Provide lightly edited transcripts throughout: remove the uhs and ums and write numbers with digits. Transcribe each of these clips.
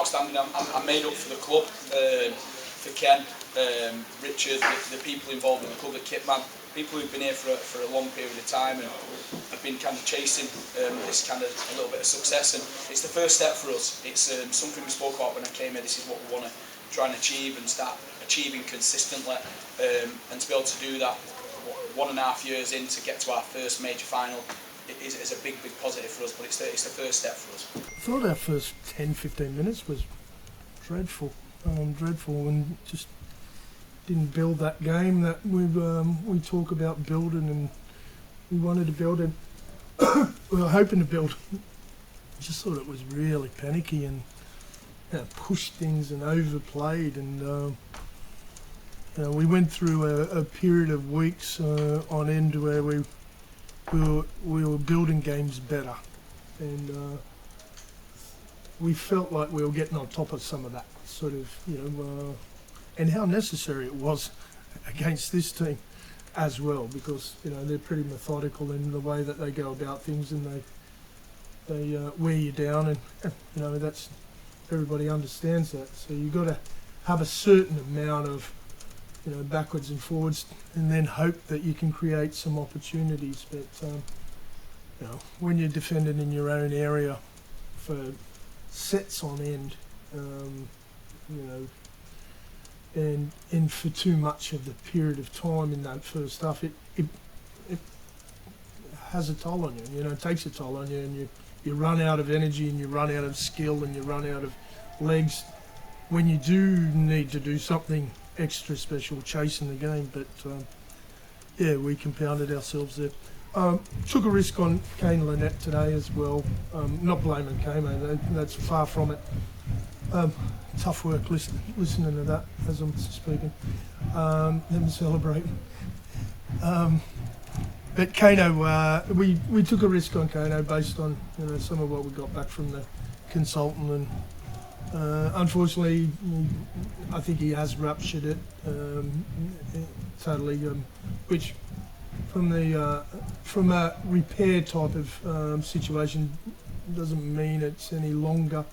outstanding. I made up for the club, for Ken, Richard, the people involved in the club, the kit man, people who've been here for a long period of time and have been kind of chasing this kind of a little bit of success. And it's the first step for us. It's something we spoke about when I came here. This is what we want to try and achieve and start achieving consistently. And to be able to do that 1.5 years in to get to our first major final is a big positive for us, but it's the first step for us. I thought our first 10-15 minutes was dreadful, and just didn't build that game that we talk about building, and we wanted to build it. We were hoping to build. Just thought it was really panicky and pushed things and overplayed, and we went through a period of weeks on end where we were building games better, and we felt like we were getting on top of some of that sort of, and how necessary it was against this team as well, because they're pretty methodical in the way that they go about things, and they wear you down, and that's, everybody understands that. So you've got to have a certain amount of backwards and forwards, and then hope that you can create some opportunities. But when you're defending in your own area for sets on end, and for too much of the period of time in that first half, it has a toll on you. It takes a toll on you, and you run out of energy, and you run out of skill, and you run out of legs when you do need to do something extra special, chasing the game. But we compounded ourselves there. Took a risk on Kane Lynette today as well. Not blaming Kane, that's far from it. Tough work listening to that as I'm speaking. Them celebrating. But Kano, we took a risk on Kano based on some of what we got back from the consultant, and unfortunately, I think he has ruptured it totally. Which, from a repair type of situation, doesn't mean it's any longer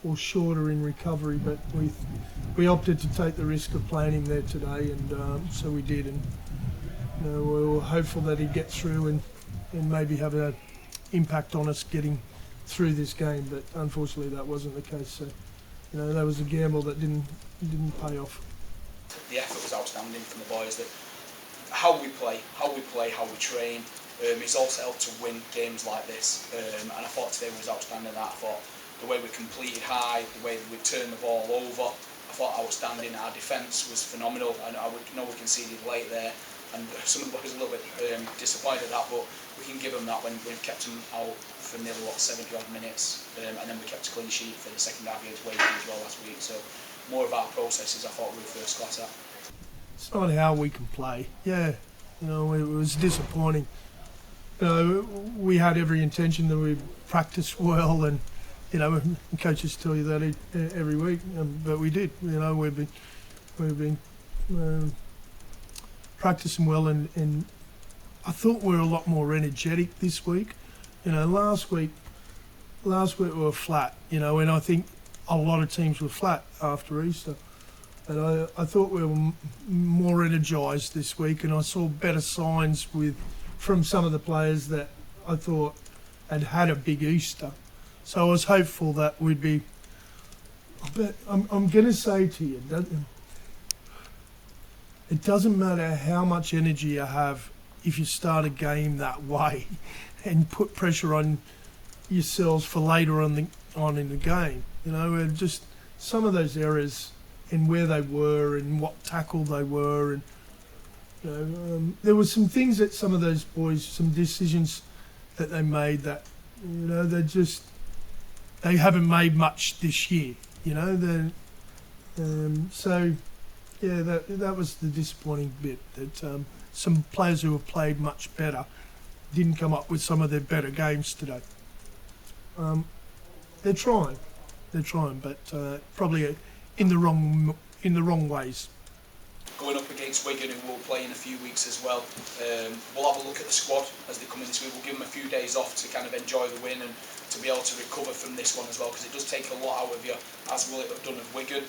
or shorter in recovery. But we opted to take the risk of playing him there today, and so we did. And we were hopeful that he'd get through and maybe have an impact on us getting through this game, but unfortunately that wasn't the case. So, that was a gamble that didn't pay off. The effort was outstanding from the boys. That how we play, how we train, is also helped to win games like this. And I thought today was outstanding. I thought the way we completed high, the way that we turned the ball over, I thought outstanding. Our defence was phenomenal. I know we conceded late there, and some of the boys are a little bit disappointed at that, but we can give them that when we've kept them out for nearly 70 odd minutes, and then we kept a clean sheet for the second half against Wales as well last week. So more of our processes I thought we were first class at. It's not how we can play. It was disappointing. We had every intention that we practiced well, and coaches tell you that every week, but we did. We've been practicing well, and I thought we were a lot more energetic this week. Last week we were flat. And I think a lot of teams were flat after Easter. And I thought we were more energised this week, and I saw better signs from some of the players that I thought had a big Easter. So I was hopeful that we'd be. But I'm going to say to you, it doesn't matter how much energy you have if you start a game that way and put pressure on yourselves for later on in the game. And just some of those errors and where they were and what tackle they were, and there were some things that some of those boys, some decisions that they made that they haven't made much this year. That was the disappointing bit, that some players who have played much better didn't come up with some of their better games today. They're trying, but probably in the wrong ways. Going up against against Wigan, who will play in a few weeks as well. We'll have a look at the squad as they come in this week. We'll give them a few days off to kind of enjoy the win and to be able to recover from this one as well, because it does take a lot out of you, as will it have done of Wigan.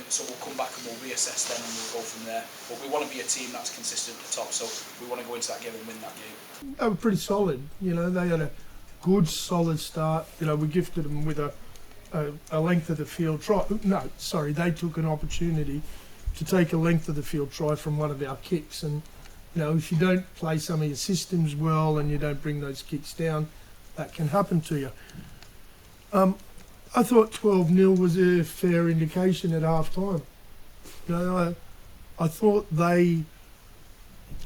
So we'll come back and we'll reassess then and we'll go from there. But we want to be a team that's consistent at the top, so we want to go into that game and win that game. They were pretty solid. You know, they had a good, solid start. You know, we gifted them with a length of the field try. No, sorry, they took an opportunity to take a length of the field try from one of our kicks. And, you know, if you don't play some of your systems well and you don't bring those kicks down, that can happen to you. I thought 12-0 was a fair indication at half time. You know, I thought they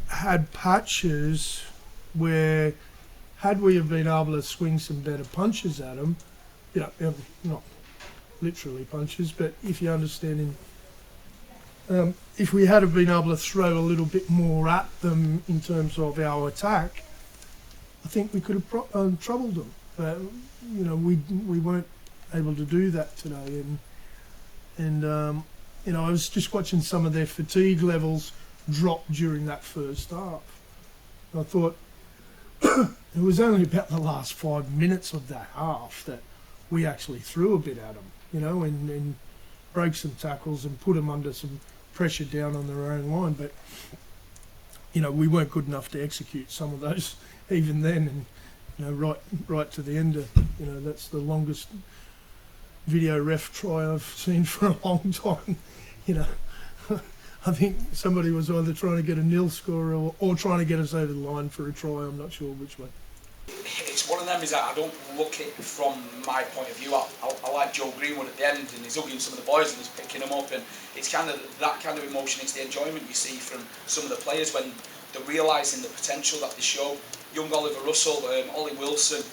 had patches where, had we have been able to swing some better punches at them, you know, not literally punches, but if you understand, if we had have been able to throw a little bit more at them in terms of our attack, I think we could have troubled them. But you know, we weren't able to do that today, and you know, I was just watching some of their fatigue levels drop during that first half. I thought it was only about the last 5 minutes of that half that we actually threw a bit at them, you know, and broke some tackles and put them under some pressure down on their own line. But, you know, we weren't good enough to execute some of those even then. And, you know, right to the end of, you know, that's the longest video ref try I've seen for a long time. You know, I think somebody was either trying to get a nil score or trying to get us over the line for a try. I'm not sure which way. It's one of them, is that I don't look at it from my point of view. I like Joe Greenwood at the end, and he's hugging some of the boys and he's picking them up, and it's kind of that kind of emotion. It's the enjoyment you see from some of the players when they're realising the potential that they show. Young Oliver Russell, Ollie Wilson,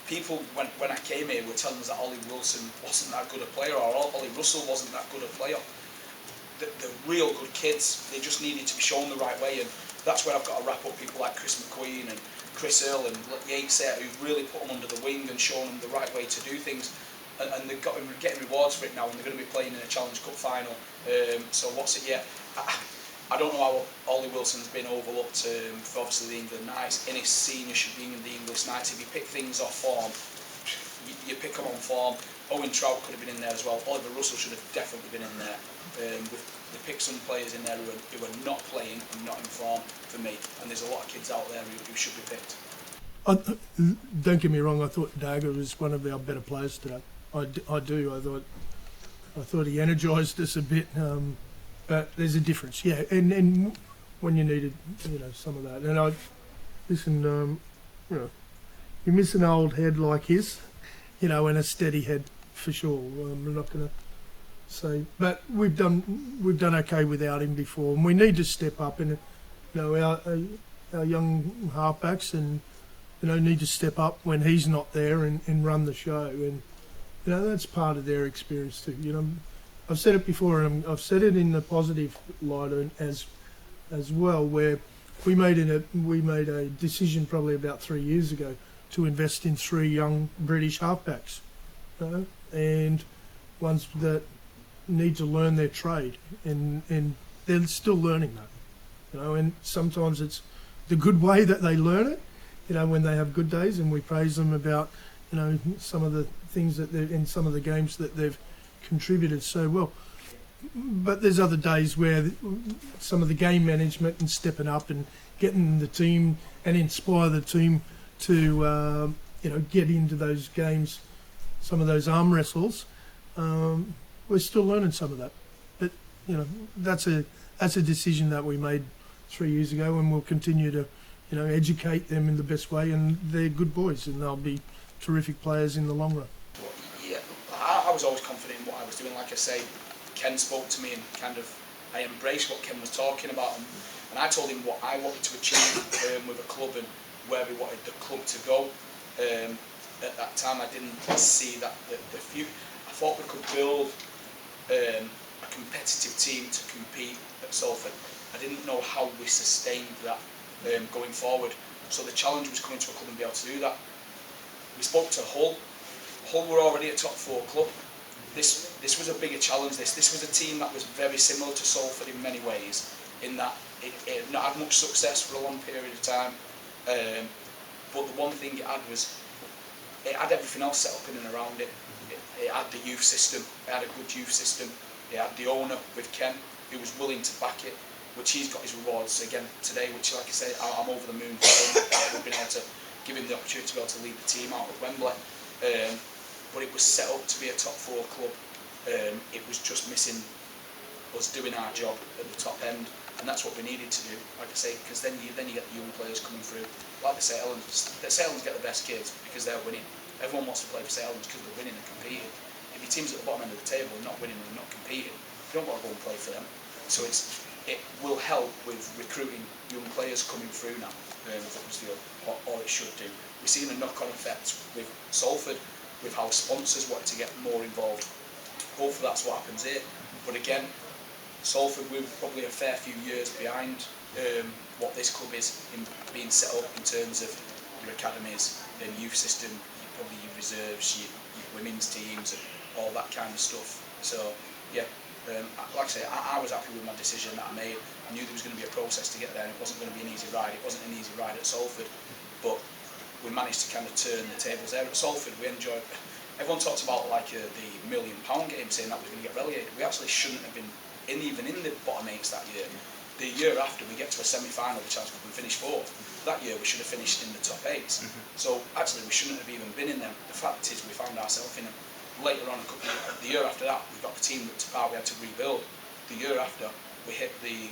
people when I came here were telling us that Ollie Wilson wasn't that good a player, or Ollie Russell wasn't that good a player. The real good kids, they just needed to be shown the right way, and that's where I've got to wrap up people like Chris McQueen and Chris Hill and Yates there, who've really put them under the wing and shown them the right way to do things, and they've got getting rewards for it now, and they're going to be playing in a Challenge Cup final. So what's it yet? I don't know how Ollie Wilson's been overlooked for obviously the England Knights. In his seniorship being in the English Knights, if you pick things off form, you pick them on form. Owen Trout could have been in there as well. Oliver Russell should have definitely been in there. They picked some players in there who are not playing and not in form for me, and there's a lot of kids out there who should be picked. Don't get me wrong, I thought Dagger was one of our better players today. I do. I thought he energised us a bit, but there's a difference, yeah. And when you needed, you know, some of that. And you know, you miss an old head like his, you know, and a steady head for sure. I'm not going to say, but we've done okay without him before, and we need to step up. And you know, our young halfbacks, and you know, need to step up when he's not there and run the show. And you know, that's part of their experience too. You know, I've said it before, and I've said it in the positive light as well, where we made a decision probably about 3 years ago to invest in 3 young British halfbacks, you know, and ones that need to learn their trade, and they're still learning that, you know. And sometimes it's the good way that they learn it, you know, when they have good days, and we praise them about, you know, some of the things that they're in, some of the games that they've contributed so well. But there's other days where some of the game management and stepping up and getting the team and inspire the team to you know, get into those games, some of those arm wrestles. We're still learning some of that, but you know, that's a decision that we made 3 years ago, and we'll continue to, you know, educate them in the best way. And they're good boys, and they'll be terrific players in the long run. Yeah, I was always confident in what I was doing. Like I say, Ken spoke to me, and kind of I embraced what Ken was talking about, and I told him what I wanted to achieve with a club and where we wanted the club to go. At that time, I didn't see that the future. I thought we could build a competitive team to compete at Salford. I didn't know how we sustained that going forward. So the challenge was coming to a club and be able to do that. We spoke to Hull. Hull were already a top 4 club. this was a bigger challenge. This was a team that was very similar to Salford in many ways, in that it had not had much success for a long period of time. But the one thing it had was it had everything else set up in and around it. It had the youth system. It had a good youth system. It had the owner with Ken, who was willing to back it, which he's got his rewards again today. Which, like I say, I'm over the moon for him that we've been able to give him the opportunity to be able to lead the team out of Wembley. But it was set up to be a top 4 club. It was just missing us doing our job at the top end, and that's what we needed to do. Like I say, because then you get the young players coming through. Like they say, Elland get the best kids because they're winning. Everyone wants to play for Elland because they're winning and competing. If your team's at the bottom end of the table and not winning and not competing, you don't want to go and play for them. So it will help with recruiting young players coming through now for Huddersfield, or it should do. We've seen a knock-on effect with Salford, with how sponsors wanted to get more involved. Hopefully that's what happens here. But again, Salford, we're probably a fair few years behind what this club is in being set up in terms of your academies, and youth system, probably your reserves, your women's teams, and all that kind of stuff. So yeah, like I say, I was happy with my decision that I made. I knew there was going to be a process to get there, and it wasn't going to be an easy ride. It wasn't an easy ride at Salford, but we managed to kind of turn the tables there. At Salford, we enjoyed. Everyone talks about like the £1 million game, saying that we're going to get relegated. We actually shouldn't have been even in the bottom 8s that year. The year after, we get to a semi-final, which Challenge Cup, and finish 4th. That year, we should have finished in the top 8s. So actually, we shouldn't have even been in them. The fact is, we found ourselves in them. Later on, the year after that, we got the team to part. We had to rebuild. The year after, we hit the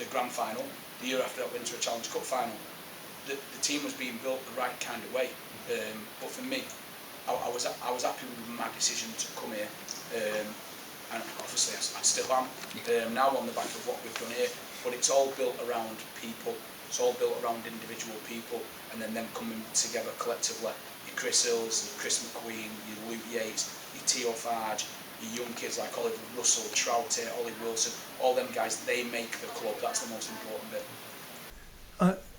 grand final. The year after that, we went to a Challenge Cup final. The team was being built the right kind of way. But for me, I was happy with my decision to come here. And obviously I still am now on the back of what we've done here, but it's all built around people, it's all built around individual people, and then them coming together collectively. Your Chris Hills, your Chris McQueen, your Luke Yates, your Theo Farge, your young kids like Oliver Russell, Trouty, Ollie Wilson, all them guys, they make the club. That's the most important bit.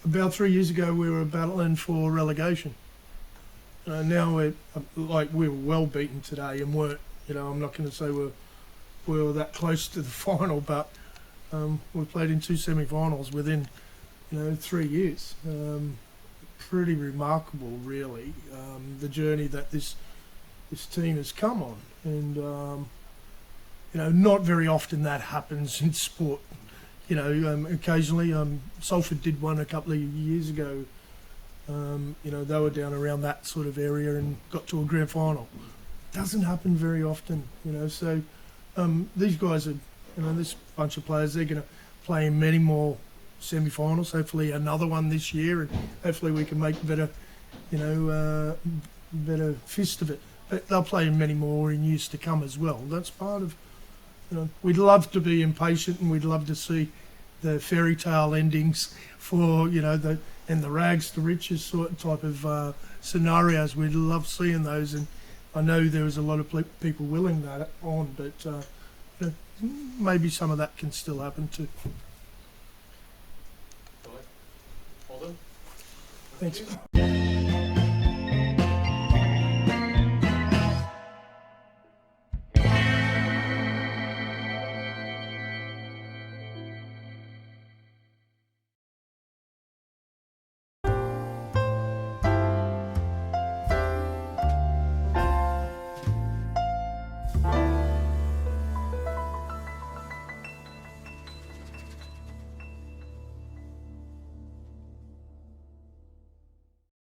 About 3 years ago we were battling for relegation. Now we're well beaten today, and weren't, I'm not going to say we were that close to the final, but we played in 2 semi-finals within 3 years. Pretty remarkable, really, the journey that this team has come on, and not very often that happens in sport. Occasionally, Salford did one a couple of years ago. They were down around that sort of area and got to a grand final. Doesn't happen very often, so these guys are, this bunch of players, they're going to play in many more semi-finals, hopefully another one this year, and hopefully we can make better fist of it. But they'll play in many more in years to come as well. That's part of, we'd love to be impatient, and we'd love to see the fairy tale endings for, the rags to riches sort of type of scenarios. We'd love seeing those, and I know there was a lot of people willing that on, but maybe some of that can still happen too. Well done. Thanks.